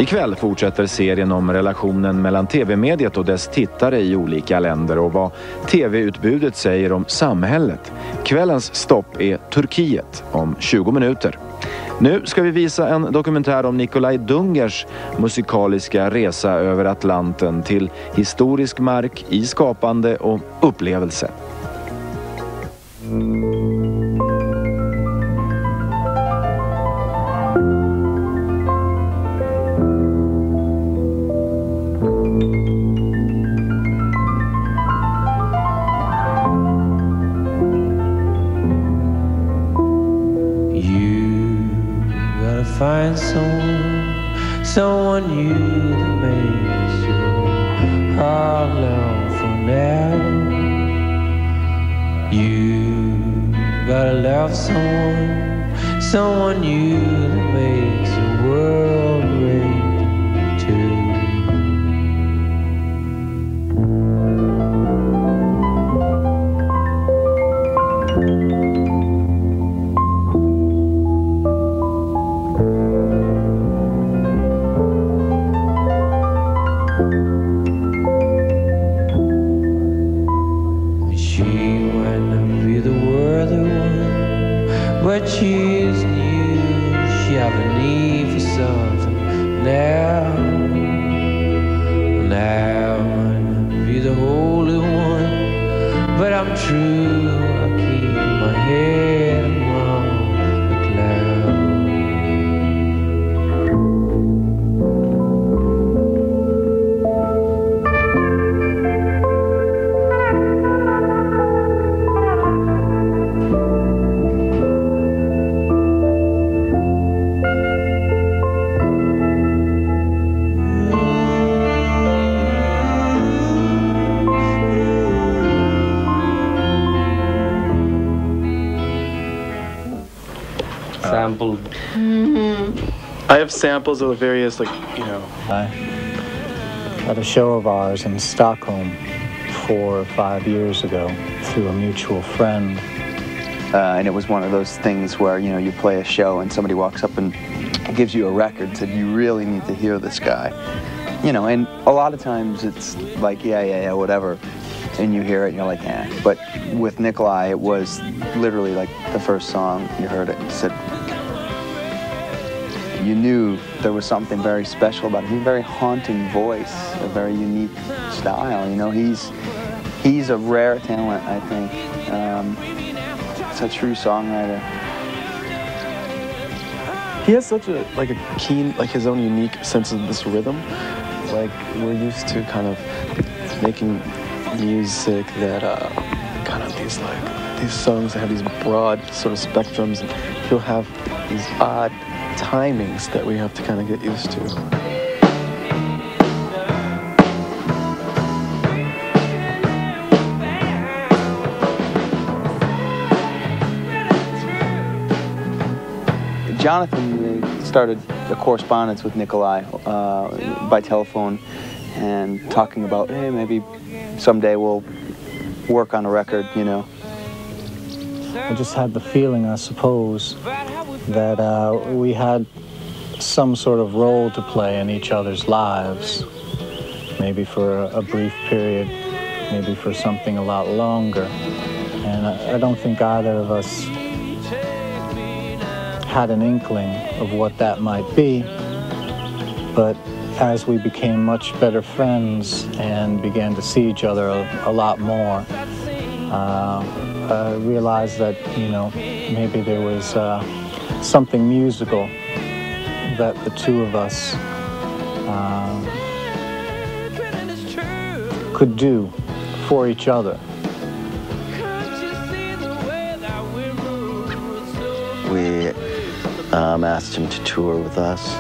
Ikväll fortsätter serien om relationen mellan tv-mediet och dess tittare i olika länder och vad tv-utbudet säger om samhället. Kvällens stopp är Turkiet om 20 minuter. Nu ska vi visa en dokumentär om Nicolai Dungers musikaliska resa över Atlanten till historisk mark i skapande och upplevelse. Find someone new that makes your heart long for now. You gotta love someone new that makes your world rage too. But she's new, she have a need for something now. Now I might be the holy one, but I'm true, I keep my head among the clouds. Sampled. I have samples of the various, like, you know. At a show of ours in Stockholm 4 or 5 years ago through a mutual friend. And it was one of those things where, you know, you play a show and somebody walks up and gives you a record and said, you really need to hear this guy. You know, and a lot of times it's like, yeah, whatever. And you hear it and you're like, eh. But with Nicolai, it was literally like the first song you heard it and said, you knew there was something very special about it. He had a very haunting voice, a very unique style. You know, he's a rare talent, I think. He's a true songwriter. He has such a keen, like his own unique sense of this rhythm. Like we're used to kind of making music that kind of these songs that have these broad sort of spectrums, and he'll have these odd timings that we have to kind of get used to. Jonathan started a correspondence with Nicolai by telephone and talking about, hey, maybe someday we'll work on a record, you know. I just had the feeling, I suppose, that we had some sort of role to play in each other's lives. Maybe for a brief period, maybe for something a lot longer. And I don't think either of us had an inkling of what that might be. But as we became much better friends and began to see each other a lot more, I realized that, you know, maybe there was something musical that the two of us could do for each other. We asked him to tour with us,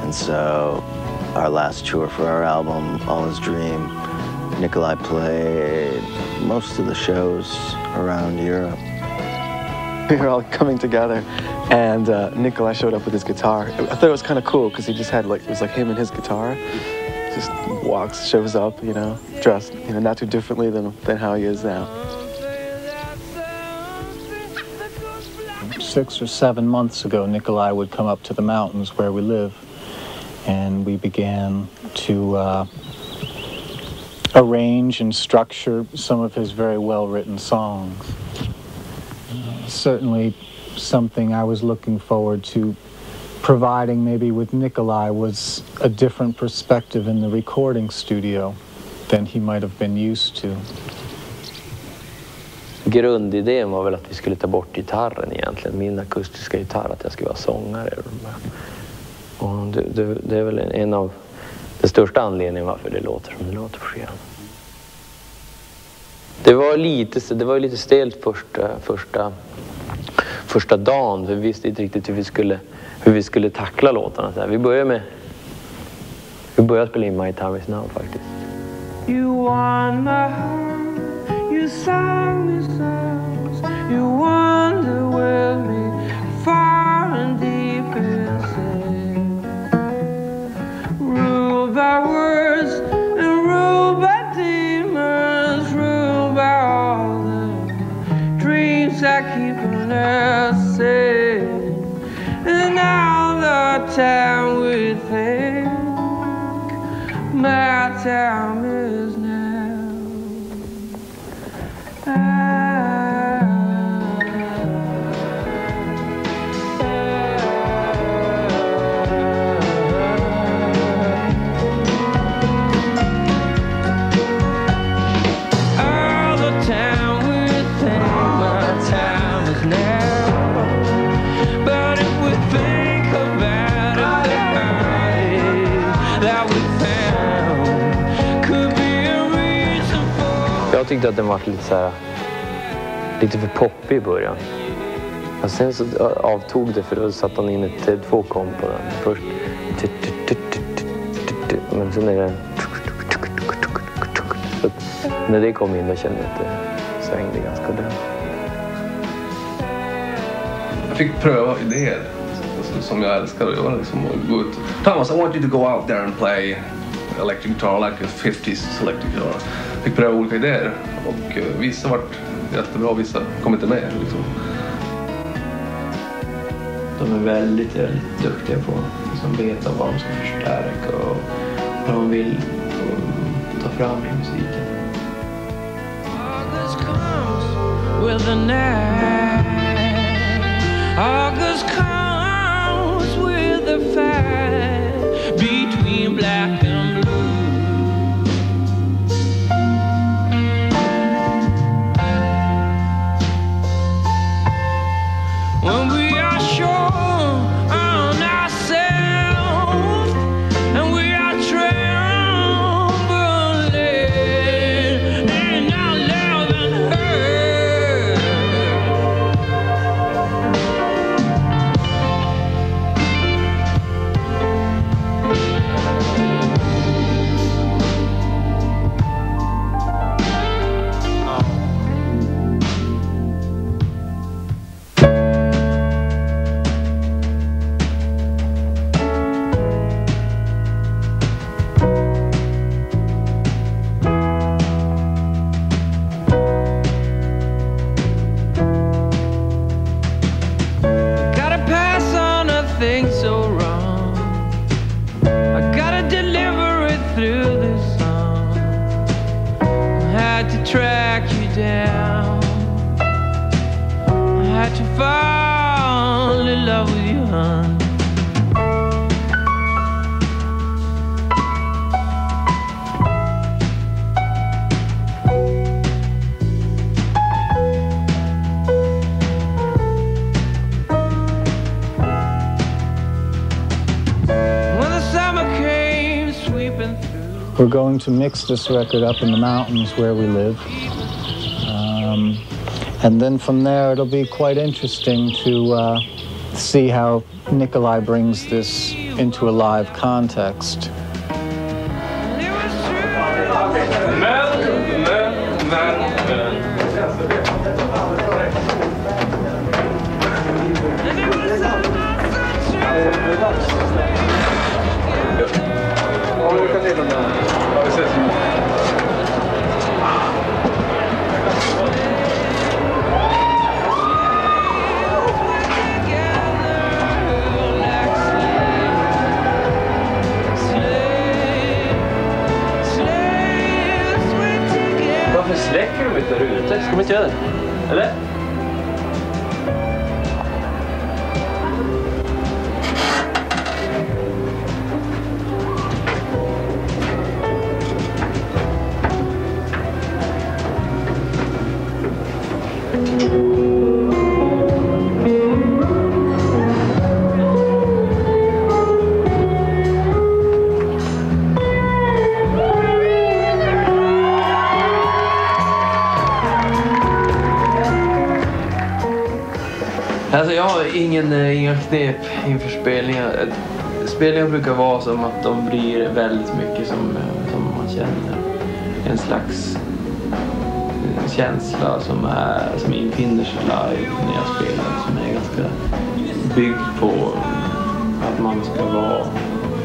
and so our last tour for our album, All His Dream, Nicolai played most of the shows around Europe. We were all coming together, and Nicolai showed up with his guitar. I thought it was kind of cool because he just had it was like him and his guitar. Just shows up, you know, dressed, you know, not too differently than how he is now. 6 or 7 months ago, Nicolai would come up to the mountains where we live, and we began to arrange and structure some of his very well-written songs. Certainly something I was looking forward to providing maybe with Nicolai was a different perspective in the recording studio than he might have been used to. Grundidén var väl att vi skulle ta bort gitarren egentligen, min akustiska gitarr, att jag skulle vara sångare. Och det är väl en av de största anledningarna varför det låter som det låter på skivan. Det var lite stelt första dagen, för vi visste inte riktigt hur vi skulle tackla låtarna. Så här. Vi började spela in My Time Is Now faktiskt. You won my heart, you sang me songs, you wander with me far and deep inside. Ruled by words and ruled by demons, ruled by all the dreams that keep us safe. And now the time we think my time is now. All the time we think my time is now. But if we think about it, the high that we found could be a reason for. Jag tyckte att den var lite för poppig i början. Och sen så avtog det, för då satt han in ett två-kom på den. Först men sen är det så när det kom in, då kände jag att det svängde ganska ordentligt. Jag fick pröva idéer som jag älskar att göra, liksom, och gå ut. Thomas, I want you to go out there and play electric guitar like a 50s electric guitar. Jag fick pröva olika idéer, och vissa vart jättebra, vissa kom inte med. Liksom. De är väldigt duktiga på att veta vad de ska förstärka och vad de vill ta fram i musiken. August comes with the night. August comes with the fight between black and blue. When we are sure on ourselves and we are trembling in our love and hurt. Gotta pass on a thing so wrong. I gotta deliver it through this song. I had to track you down. I had to fall in love with you, hon. When the summer came sweeping through. We're going to mix this record up in the mountains where we live. And then from there, it'll be quite interesting to see how Nicolai brings this into a live context. It was true. And it was all Varför släcker de inte rutor? Ska de inte göra det? Eller? Alltså jag har inga knep inför spelningar. Spelningar brukar vara som att de blir väldigt mycket som man känner. En slags känsla som infinner sig live när jag spelar. Som är ganska byggd på att man ska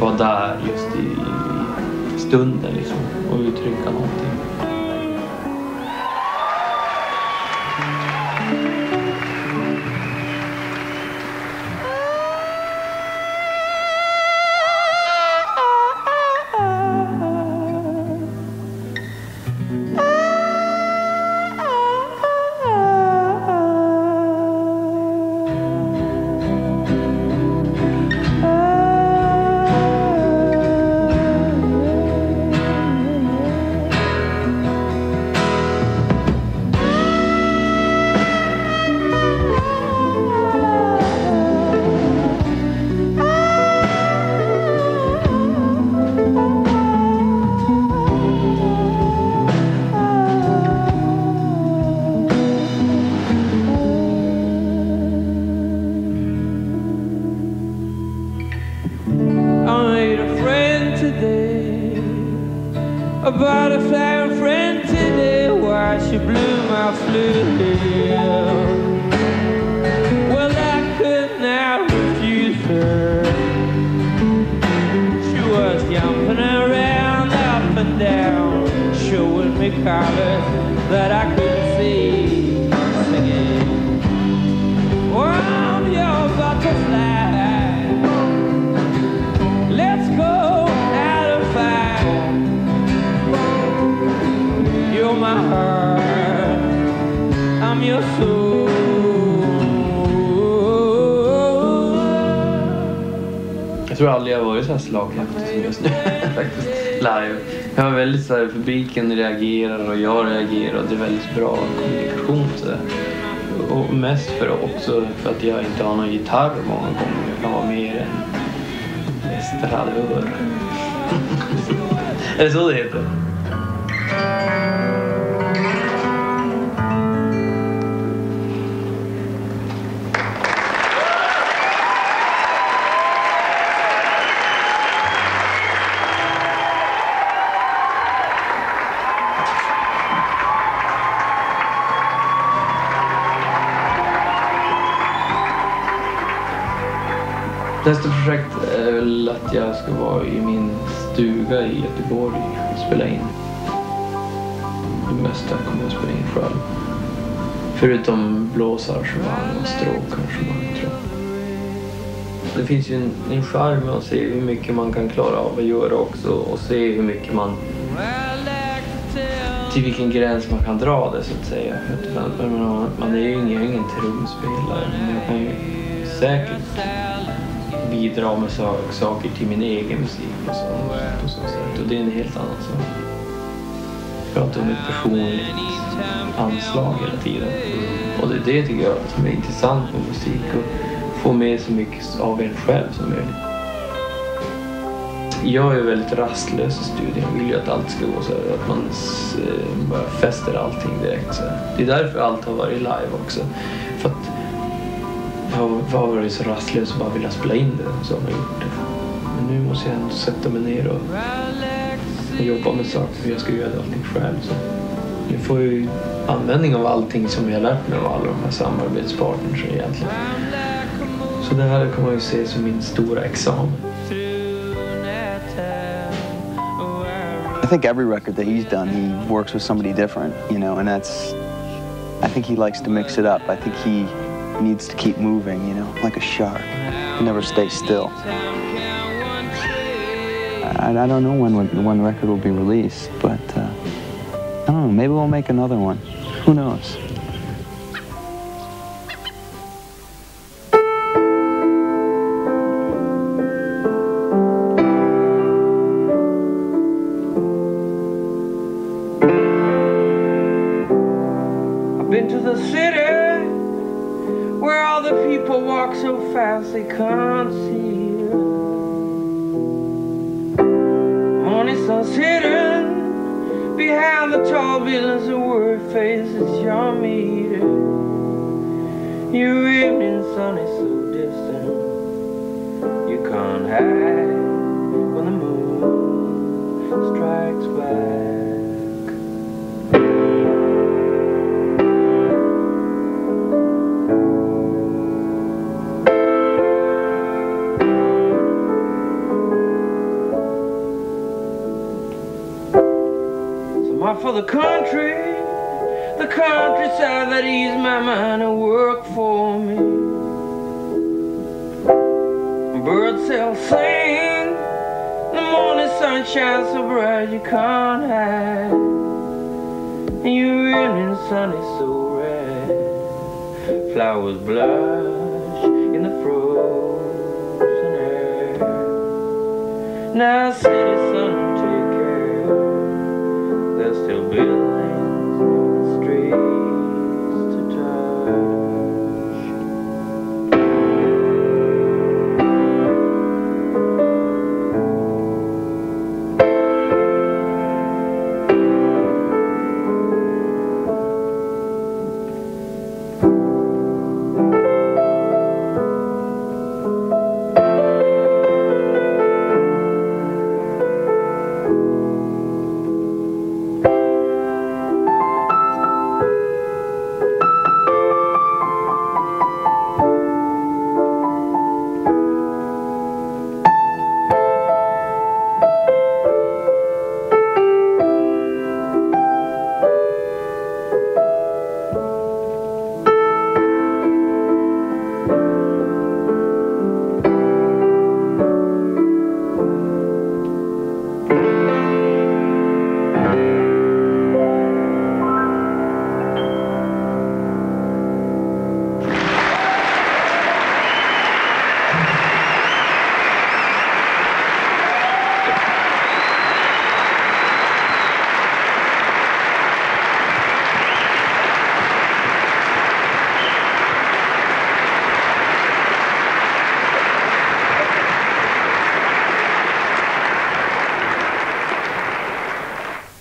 vara där just i stunden liksom, och uttrycka någonting. A butterfly friend today, why she blew my flute. Well, I could not refuse her. She was jumping around, up and down, showing me colors that I couldn't see, singing, oh, I'm your butterfly, let's go out and find. You're my heart, I'm your soul. Jag tror aldrig jag har varit så här slaghäftig som just nu faktiskt, live. Jag har väldigt så här, publiken reagerar och jag reagerar och det är väldigt bra kommunikation så där. Och mest för att jag inte har någon gitarr många gånger. Jag kan vara mer en estradör. Är det så det heter? Nästa projekt är väl att jag ska vara i min stuga i Göteborg och spela in. Det mesta kommer jag spela in själv. Förutom blåsarrangemang och stråkarrangemang, tror jag. Det finns ju en charm att se hur mycket man kan klara av att göra också. Och se hur mycket man... till vilken gräns man kan dra det, så att säga. Man är ju ingen trumspelare. Men jag kan ju säkert bidra med saker till min egen musik och så sätt. Och det är en helt annan sak. Jag pratar om ett personligt anslag hela tiden. Och det tycker jag som är intressant med musik, och få med så mycket av en själv som möjligt. Jag är väldigt rastlös i studion. Jag vill ju att allt ska gå så här, att man bara fäster allting direkt så här. Det är därför allt har varit live också. För att jag har varit så rastlös och bara vilja spela in det, så har jag gjort det. Men nu måste jag ändå sätta mig ner och jobba med saker, för jag ska göra allting själv. Så jag får ju användning av allting som jag har lärt mig av alla de här samarbetspartners egentligen. Så det här kan man ju se som min stora examen. I think every record that he's done, he works with somebody different, you know, and I think he likes to mix it up. I think he needs to keep moving, you know, like a shark. He never stays still. I don't know when one record will be released, but Oh, maybe we'll make another one. Who knows? I've been to the city where all the people walk so fast they can't see it. Morning sun's hidden behind the tall buildings, the word faces your meter. Your evening sun is so distant, you can't hide when the moon strikes back. For the countryside that ease my mind and work for me. Birds still sing, the morning sun shines so bright you can't hide. And your evening sun is so red, flowers blush in the frozen air. Now city sun, take care, they're still building